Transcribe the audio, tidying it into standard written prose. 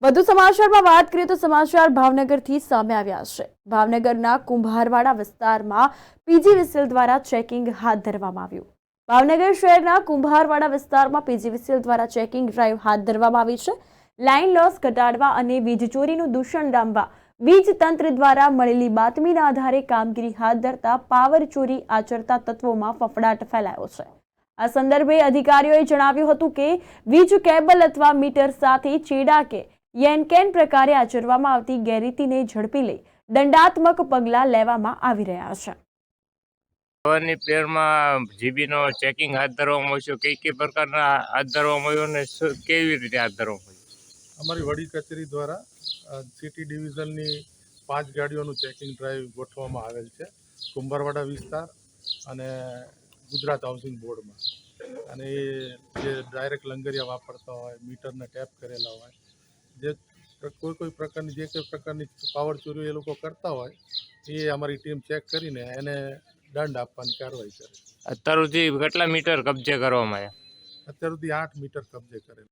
વધુ સમાચારમાં વાત કરીએ તો સમાચાર ભાવનગરથી સામે આવ્યા છે। ભાવનગરના કુંભારવાડા વિસ્તારમાં પીજીવીસીએલ દ્વારા ચેકિંગ હાથ ધરવામાં આવ્યું। ભાવનગર શહેરના કુંભારવાડા વિસ્તારમાં પીજીવીસીએલ દ્વારા ચેકિંગ ડ્રાઈવ હાથ ધરવામાં આવી છે। લાઇન લોસ ઘટાડવા અને વીજ ચોરીનું દૂષણ ડામવા વીજ તંત્ર દ્વારા મળેલી બાતમીના આધારે કામગીરી હાથ ધરતા પાવર ચોરી આચરતા તત્વોમાં ફફડાટ ફેલાયો છે। આ સંદર્ભે અધિકારીઓએ જણાવ્યું હતું કે વીજ કેબલ અથવા મીટર સાથે ચેડા કે યેનકેન પ્રકારે આચરવામાં આવતી ગેરરીતિને ઝડપી લઈ દંડાત્મક પગલાં લેવામાં આવી રહ્યા છે। હવાની પેરમાં જીબીનો ચેકિંગ હાથ ધરવામાં આવ્યું છે। કઈ પ્રકારના હાથ ધરવામાં આવ્યું અને કેવી રીતે હાથ ધરવામાં આવ્યું? અમારી વડી કચેરી દ્વારા સિટી ડિવિઝનની 5 ગાડીઓનું ચેકિંગ ડ્રાઈવ ગોઠવવામાં આવેલ છે। કુંભારવાડા વિસ્તાર અને ગુજરાત હાઉસિંગ બોર્ડમાં, અને એ જે ડાયરેક્ટ લંગરિયા વાપરતા હોય, મીટરને ટેપ કરેલા હોય, જે કોઈ પ્રકારની જે કંઈ પ્રકારની પાવર ચોરી એ લોકો કરતા હોય એ અમારી ટીમ ચેક કરીને એને દંડ આપવાની કાર્યવાહી કરે। અત્યાર સુધી કેટલા મીટર કબજે કરવામાં આવ્યા? અત્યાર સુધી 8 મીટર કબજે કરેલ।